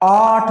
8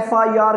FIR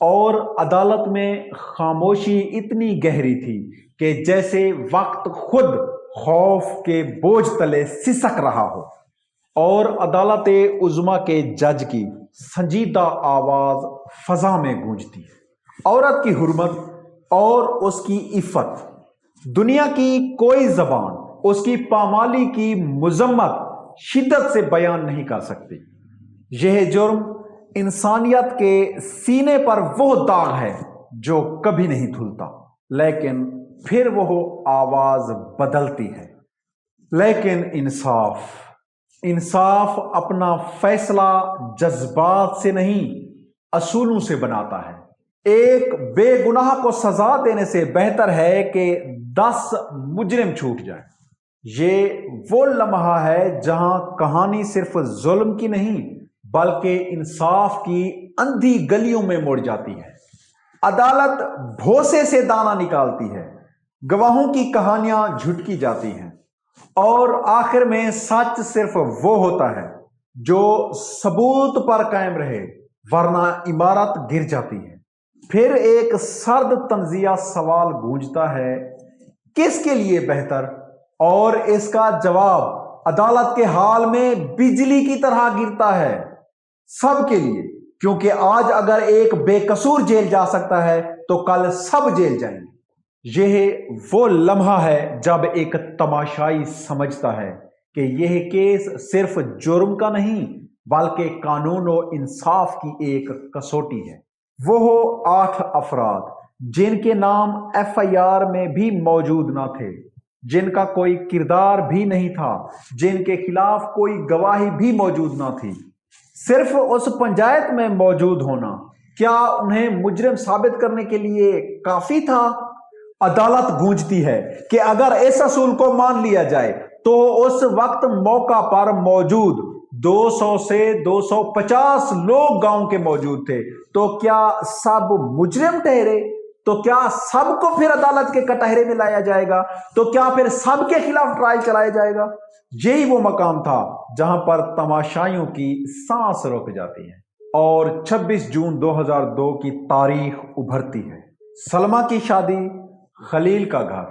اور عدالت میں خاموشی اتنی گہری تھی کہ جیسے وقت خود خوف کے بوجھ تلے سسک رہا ہو، اور عدالت عظمیٰ کے جج کی سنجیدہ آواز فضا میں گونجتی ہے۔ عورت کی حرمت اور اس کی عفت دنیا کی کوئی زبان اس کی پامالی کی مذمت شدت سے بیان نہیں کر سکتی۔ یہ جرم انسانیت کے سینے پر وہ داغ ہے جو کبھی نہیں دھلتا، لیکن پھر وہ آواز بدلتی ہے۔ لیکن انصاف اپنا فیصلہ جذبات سے نہیں، اصولوں سے بناتا ہے۔ ایک بے گناہ کو سزا دینے سے بہتر ہے کہ 10 مجرم چھوٹ جائیں۔ یہ وہ لمحہ ہے جہاں کہانی صرف ظلم کی نہیں بلکہ انصاف کی اندھی گلیوں میں مڑ جاتی ہے۔ عدالت بھوسے سے دانہ نکالتی ہے، گواہوں کی کہانیاں جھٹکی جاتی ہیں، اور آخر میں سچ صرف وہ ہوتا ہے جو ثبوت پر قائم رہے، ورنہ عمارت گر جاتی ہے۔ پھر ایک سرد طنزیہ سوال گونجتا ہے، کس کے لیے بہتر؟ اور اس کا جواب عدالت کے حال میں بجلی کی طرح گرتا ہے، سب کے لیے، کیونکہ آج اگر ایک بے قصور جیل جا سکتا ہے تو کل سب جیل جائیں گے۔ یہ وہ لمحہ ہے جب ایک تماشائی سمجھتا ہے کہ یہ کیس صرف جرم کا نہیں بلکہ قانون و انصاف کی ایک کسوٹی ہے۔ وہ 8 افراد جن کے نام FIR میں بھی موجود نہ تھے، جن کا کوئی کردار بھی نہیں تھا، جن کے خلاف کوئی گواہی بھی موجود نہ تھی، صرف اس پنچایت میں موجود ہونا کیا انہیں مجرم ثابت کرنے کے لیے کافی تھا؟ عدالت گونجتی ہے کہ اگر اس اصول کو مان لیا جائے تو اس وقت موقع پر موجود 200 سے 250 لوگ گاؤں کے موجود تھے، تو کیا سب مجرم ٹھہرے؟ تو کیا سب کو پھر عدالت کے کٹہرے میں لایا جائے گا؟ تو کیا پھر سب کے خلاف ٹرائل چلایا جائے گا؟ یہی وہ مقام تھا جہاں پر تماشائیوں کی سانس رک جاتی ہے اور 26 جون 2002 کی تاریخ ابھرتی ہے۔ سلمیٰ کی شادی، خلیل کا گھر،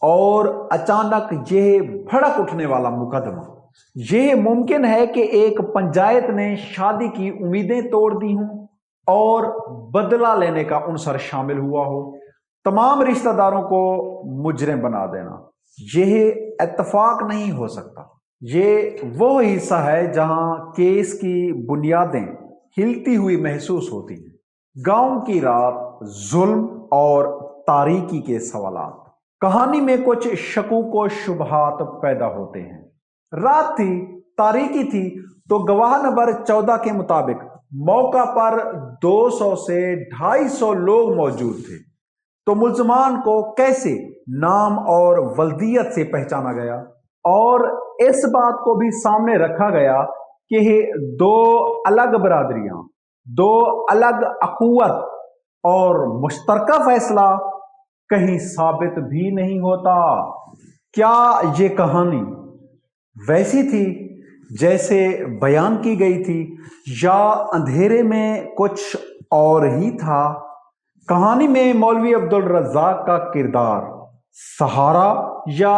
اور اچانک یہ بھڑک اٹھنے والا مقدمہ۔ یہ ممکن ہے کہ ایک پنچایت نے شادی کی امیدیں توڑ دی ہوں اور بدلہ لینے کا عنصر شامل ہوا ہو، تمام رشتہ داروں کو مجرم بنا دینا۔ یہ اتفاق نہیں ہو سکتا۔ یہ وہ حصہ ہے جہاں کیس کی بنیادیں ہلتی ہوئی محسوس ہوتی ہیں۔ گاؤں کی رات، ظلم اور تاریکی کے سوالات۔ کہانی میں کچھ شکوک و شبہات پیدا ہوتے ہیں۔ رات تھی، تاریکی تھی، تو گواہ نمبر 14 کے مطابق موقع پر 200 سے 250 لوگ موجود تھے، تو ملزمان کو کیسے نام اور ولدیت سے پہچانا گیا؟ اور اس بات کو بھی سامنے رکھا گیا کہ 2 الگ برادریاں، 2 الگ اخوت اور مشترکہ فیصلہ کہیں ثابت بھی نہیں ہوتا۔ کیا یہ کہانی ویسی تھی جیسے بیان کی گئی تھی، یا اندھیرے میں کچھ اور ہی تھا؟ کہانی میں مولوی عبدالرزاق کا کردار سہارا یا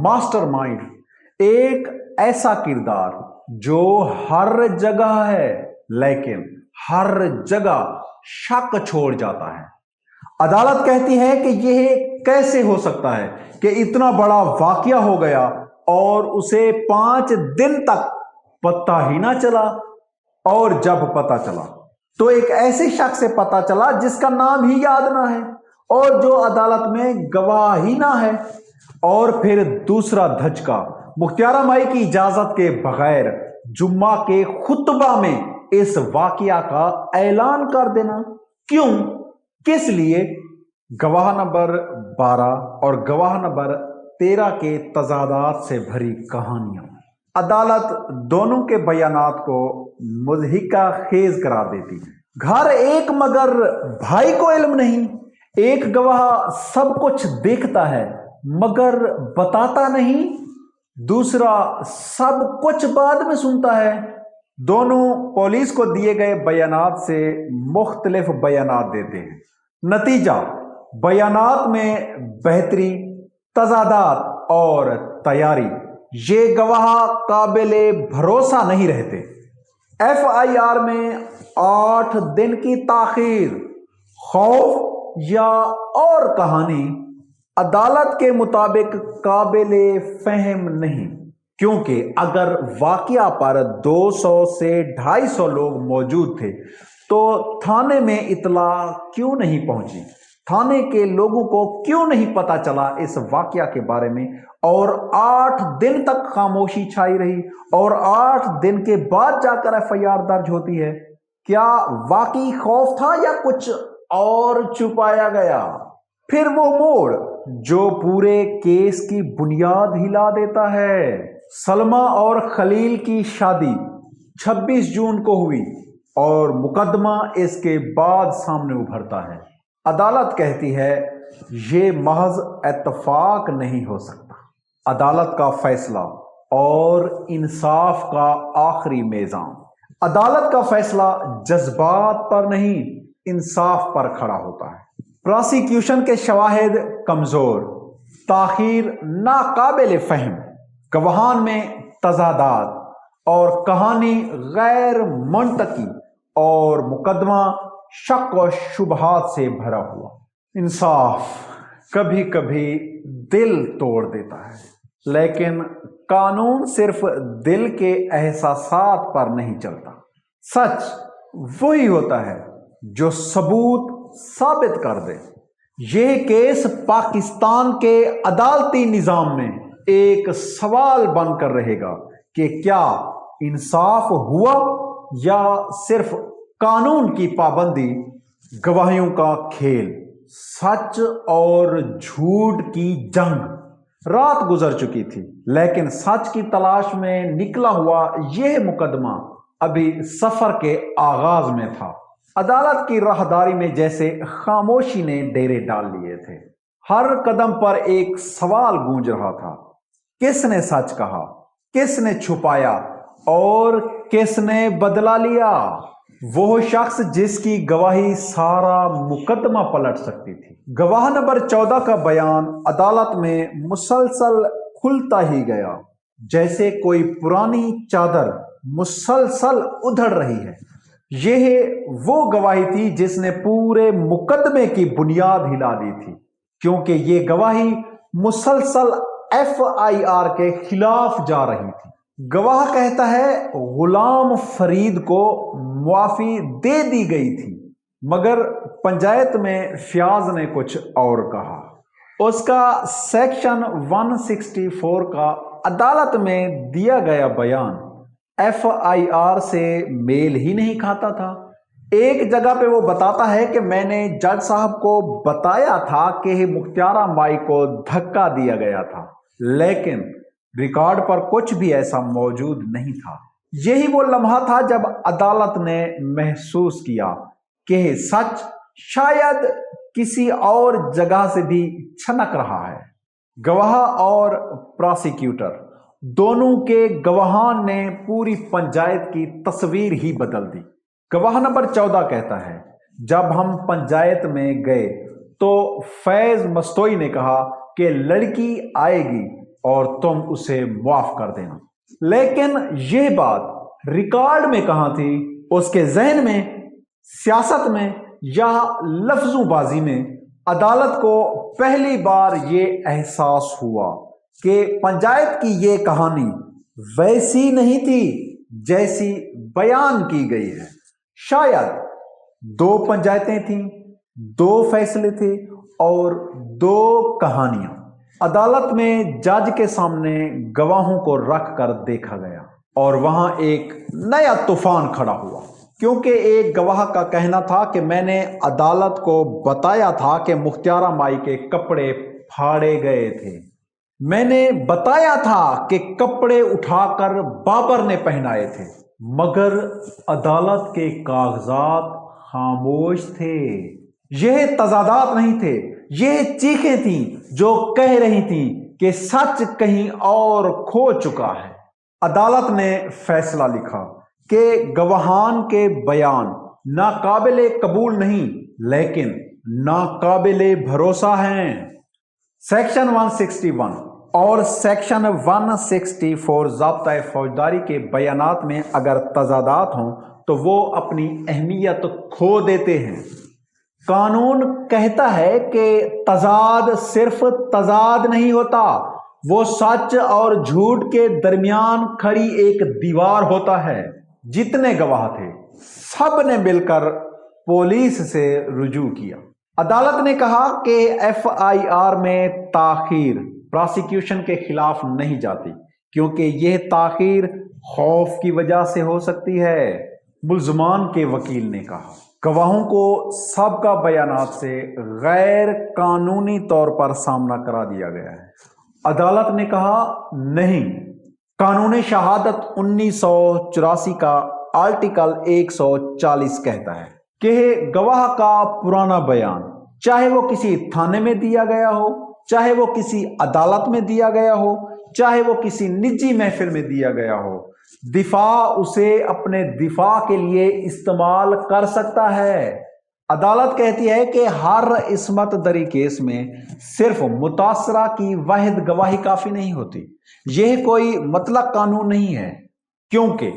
ماسٹر مائنڈ؟ ایک ایسا کردار جو ہر جگہ ہے لیکن ہر جگہ شک چھوڑ جاتا ہے۔ عدالت کہتی ہے کہ یہ کیسے ہو سکتا ہے کہ اتنا بڑا واقعہ ہو گیا اور اسے 5 دن تک پتہ ہی نہ چلا، اور جب پتہ چلا تو ایک ایسے شخص سے پتہ چلا جس کا نام ہی یاد نہ ہے اور جو عدالت میں گواہ ہی نہ ہے۔ اور پھر دوسرا دھچکا، مختار مائی کی اجازت کے بغیر جمعہ کے خطبہ میں اس واقعہ کا اعلان کر دینا۔ کیوں؟ کس لیے؟ گواہ نمبر 12 اور گواہ نمبر 13 کے تضادات سے بھری کہانیاں۔ عدالت دونوں کے بیانات کو مضحکہ خیز قرار دیتی ہے۔ گھر ایک مگر بھائی کو علم نہیں۔ ایک گواہ سب کچھ دیکھتا ہے مگر بتاتا نہیں، دوسرا سب کچھ بعد میں سنتا ہے دونوں پولیس کو دیے گئے بیانات سے مختلف بیانات دیتے ہیں۔ نتیجہ، بیانات میں بہتری، تضادات اور تیاری، یہ گواہ قابل بھروسہ نہیں رہتے۔ ایف آئی آر میں 8 دن کی تاخیر، خوف یا اور کہانی عدالت کے مطابق قابل فہم نہیں، کیونکہ اگر واقعہ پر 200 سے 250 لوگ موجود تھے تو تھانے میں اطلاع کیوں نہیں پہنچی؟ تھانے کے لوگوں کو کیوں نہیں پتا چلا اس واقعہ کے بارے میں؟ اور 8 دن تک خاموشی چھائی رہی، اور 8 دن کے بعد جا کر ایف آئی آر درج ہوتی ہے۔ کیا واقعی خوف تھا یا کچھ اور چھپایا گیا؟ پھر وہ موڑ جو پورے کیس کی بنیاد ہلا دیتا ہے۔ سلمہ اور خلیل کی شادی 26 جون کو ہوئی اور مقدمہ اس کے بعد سامنے ابھرتا ہے۔ عدالت کہتی ہے یہ محض اتفاق نہیں ہو سکتا۔ عدالت کا فیصلہ اور انصاف کا آخری میزان۔ عدالت کا فیصلہ جذبات پر نہیں، انصاف پر کھڑا ہوتا ہے۔ پراسیکیوشن کے شواہد کمزور، تاخیر ناقابل فہم، گواہان میں تضادات اور کہانی غیر منطقی، اور مقدمہ شک و شبہات سے بھرا ہوا۔ انصاف کبھی کبھی دل توڑ دیتا ہے، لیکن قانون صرف دل کے احساسات پر نہیں چلتا۔ سچ وہی ہوتا ہے جو ثبوت ثابت کر دے۔ یہ کیس پاکستان کے عدالتی نظام میں ایک سوال بن کر رہے گا کہ کیا انصاف ہوا یا صرف قانون کی پابندی، گواہیوں کا کھیل، سچ اور جھوٹ کی جنگ۔ رات گزر چکی تھی، لیکن سچ کی تلاش میں نکلا ہوا یہ مقدمہ ابھی سفر کے آغاز میں تھا۔ عدالت کی راہداری میں جیسے خاموشی نے ڈیرے ڈال لیے تھے۔ ہر قدم پر ایک سوال گونج رہا تھا، کس نے سچ کہا، کس نے چھپایا اور کس نے بدلہ لیا؟ وہ شخص جس کی گواہی سارا مقدمہ پلٹ سکتی تھی۔ گواہ نمبر 14 کا بیان عدالت میں مسلسل کھلتا ہی گیا، جیسے کوئی پرانی چادر مسلسل ادھڑ رہی ہے۔ یہ وہ گواہی تھی جس نے پورے مقدمے کی بنیاد ہلا دی تھی، کیونکہ یہ گواہی مسلسل ایف آئی آر کے خلاف جا رہی تھی۔ گواہ کہتا ہے غلام فرید کو معافی دے دی گئی تھی، مگر پنچایت میں فیاض نے کچھ اور کہا۔ اس کا سیکشن 164 کا عدالت میں دیا گیا بیان ایف آئی آر سے میل ہی نہیں کھاتا تھا۔ ایک جگہ پہ وہ بتاتا ہے کہ میں نے جج صاحب کو بتایا تھا کہ مختارہ مائی کو دھکا دیا گیا تھا، لیکن ریکارڈ پر کچھ بھی ایسا موجود نہیں تھا۔ یہی وہ لمحہ تھا جب عدالت نے محسوس کیا کہ سچ شاید کسی اور جگہ سے بھی چھنک رہا ہے۔ گواہ اور پراسیکیوٹر دونوں کے گواہان نے پوری پنچایت کی تصویر ہی بدل دی۔ گواہ نمبر 14 کہتا ہے جب ہم پنچایت میں گئے تو فیض مستوئی نے کہا کہ لڑکی آئے گی اور تم اسے معاف کر دینا، لیکن یہ بات ریکارڈ میں کہاں تھی؟ اس کے ذہن میں، سیاست میں یا لفظوں بازی میں؟ عدالت کو پہلی بار یہ احساس ہوا کہ پنچایت کی یہ کہانی ویسی نہیں تھی جیسی بیان کی گئی ہے۔ شاید 2 پنچایتیں تھیں، 2 فیصلے تھے اور 2 کہانیاں۔ عدالت میں جج کے سامنے گواہوں کو رکھ کر دیکھا گیا اور وہاں ایک نیا طوفان کھڑا ہوا، کیونکہ ایک گواہ کا کہنا تھا کہ میں نے عدالت کو بتایا تھا کہ مختارہ مائی کے کپڑے پھاڑے گئے تھے۔ میں نے بتایا تھا کہ کپڑے اٹھا کر بابر نے پہنائے تھے، مگر عدالت کے کاغذات خاموش تھے۔ یہ تضادات نہیں تھے، یہ چیخیں تھیں جو کہہ رہی تھیں کہ سچ کہیں اور کھو چکا ہے۔ عدالت نے فیصلہ لکھا، کہ گواہان کے بیان ناقابل قبول نہیں لیکن ناقابل بھروسہ ہیں۔ سیکشن 161 اور سیکشن 164 ضابطۂ فوجداری کے بیانات میں اگر تضادات ہوں تو وہ اپنی اہمیت کھو دیتے ہیں۔ قانون کہتا ہے کہ تضاد صرف تضاد نہیں ہوتا، وہ سچ اور جھوٹ کے درمیان کھڑی ایک دیوار ہوتا ہے۔ جتنے گواہ تھے سب نے مل کر پولیس سے رجوع کیا۔ عدالت نے کہا کہ ایف آئی آر میں تاخیر پراسیکیوشن کے خلاف نہیں جاتی کیونکہ یہ تاخیر خوف کی وجہ سے ہو سکتی ہے۔ ملزمان کے وکیل نے کہا گواہوں کو سابقہ بیانات سے غیر قانونی طور پر سامنا کرا دیا گیا ہے۔ عدالت نے کہا نہیں، قانون شہادت 1984 کا آرٹیکل 140 کہتا ہے کہ گواہ کا پرانا بیان چاہے وہ کسی تھانے میں دیا گیا ہو، چاہے وہ کسی عدالت میں دیا گیا ہو، چاہے وہ کسی نجی محفل میں دیا گیا ہو، دفاع اسے اپنے دفاع کے لیے استعمال کر سکتا ہے۔ عدالت کہتی ہے کہ ہر عصمت دری کیس میں صرف متاثرہ کی واحد گواہی کافی نہیں ہوتی۔ یہ کوئی مطلق قانون نہیں ہے کیونکہ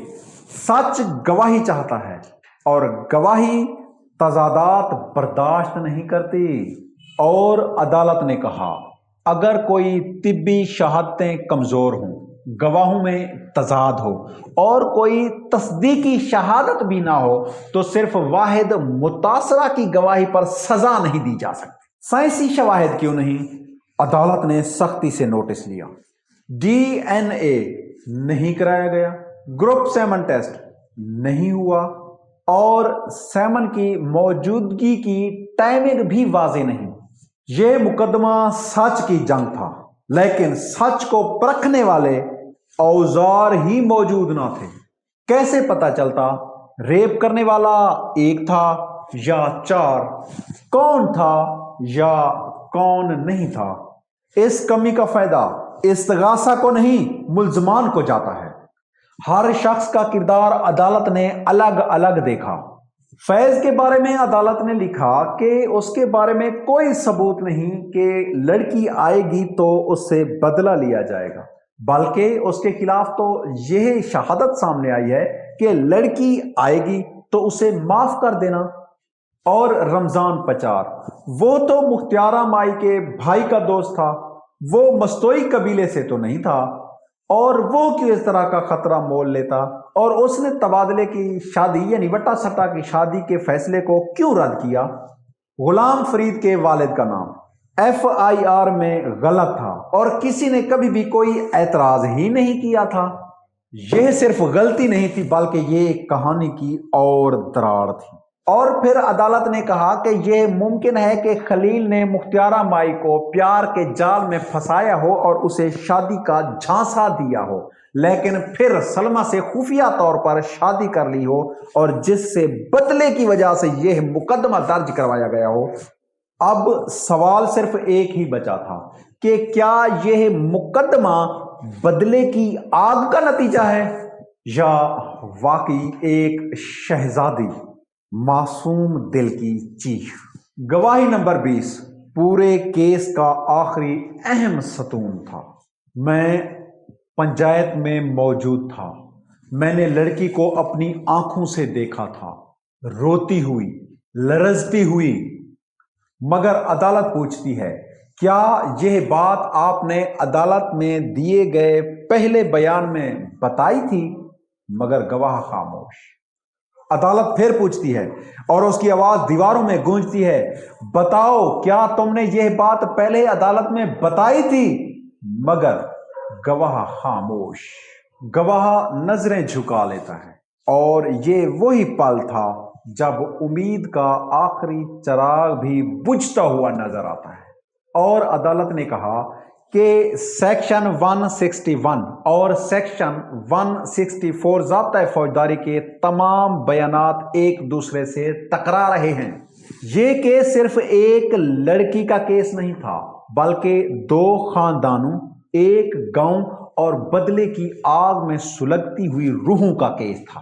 سچ گواہی چاہتا ہے اور گواہی تضادات برداشت نہیں کرتی۔ اور عدالت نے کہا اگر کوئی طبی شہادتیں کمزور ہوں، گواہوں میں تضاد ہو اور کوئی تصدیقی شہادت بھی نہ ہو تو صرف واحد متاثرہ کی گواہی پر سزا نہیں دی جا سکتی۔ سائنسی شواہد کیوں نہیں؟ عدالت نے سختی سے نوٹس لیا۔ ڈی این اے نہیں کرایا گیا، گروپ سیمن ٹیسٹ نہیں ہوا اور سیمن کی موجودگی کی ٹائمنگ بھی واضح نہیں۔ یہ مقدمہ سچ کی جنگ تھا لیکن سچ کو پرکھنے والے اوزار ہی موجود نہ تھے۔ کیسے پتہ چلتا ریپ کرنے والا ایک تھا یا چار، کون تھا یا کون نہیں تھا؟ اس کمی کا فائدہ استغاثہ کو نہیں ملزمان کو جاتا ہے۔ ہر شخص کا کردار عدالت نے الگ الگ دیکھا۔ فیض کے بارے میں عدالت نے لکھا کہ اس کے بارے میں کوئی ثبوت نہیں کہ لڑکی آئے گی تو اس سے بدلہ لیا جائے گا، بلکہ اس کے خلاف تو یہ شہادت سامنے آئی ہے کہ لڑکی آئے گی تو اسے معاف کر دینا۔ اور رمضان پچار، وہ تو مختارہ مائی کے بھائی کا دوست تھا، وہ مستوئی قبیلے سے تو نہیں تھا، اور وہ کیوں اس طرح کا خطرہ مول لیتا، اور اس نے تبادلے کی شادی یعنی وٹا سٹا کی شادی کے فیصلے کو کیوں رد کیا؟ غلام فرید کے والد کا نام ایف آئی آر میں غلط تھا اور کسی نے کبھی بھی کوئی اعتراض ہی نہیں کیا تھا۔ یہ صرف غلطی نہیں تھی بلکہ یہ ایک کہانی کی اور دراڑ تھی۔ اور پھر عدالت نے کہا کہ یہ ممکن ہے کہ خلیل نے مختارہ مائی کو پیار کے جال میں پھنسایا ہو اور اسے شادی کا جھانسا دیا ہو، لیکن پھر سلمہ سے خفیہ طور پر شادی کر لی ہو اور جس سے بدلے کی وجہ سے یہ مقدمہ درج کروایا گیا ہو۔ اب سوال صرف ایک ہی بچا تھا کہ کیا یہ مقدمہ بدلے کی آگ کا نتیجہ ہے یا واقعی ایک شہزادی معصوم دل کی چیخ؟ گواہی نمبر 20 پورے کیس کا آخری اہم ستون تھا۔ میں پنچایت میں موجود تھا، میں نے لڑکی کو اپنی آنکھوں سے دیکھا تھا، روتی ہوئی، لرزتی ہوئی۔ مگر عدالت پوچھتی ہے کیا یہ بات آپ نے عدالت میں دیے گئے پہلے بیان میں بتائی تھی؟ مگر گواہ خاموش۔ عدالت پھر پوچھتی ہے اور اس کی آواز دیواروں میں گونجتی ہے، بتاؤ کیا تم نے یہ بات پہلے عدالت میں بتائی تھی؟ مگر گواہ خاموش۔ گواہ نظریں جھکا لیتا ہے اور یہ وہی پل تھا جب امید کا آخری چراغ بھی بجھتا ہوا نظر آتا ہے۔ اور عدالت نے کہا کہ سیکشن 161 اور سیکشن 164 ضابطۂ فوجداری کے تمام بیانات ایک دوسرے سے ٹکرا رہے ہیں۔ یہ کیس صرف ایک لڑکی کا کیس نہیں تھا بلکہ دو خاندانوں، ایک گاؤں اور بدلے کی آگ میں سلگتی ہوئی روحوں کا کیس تھا۔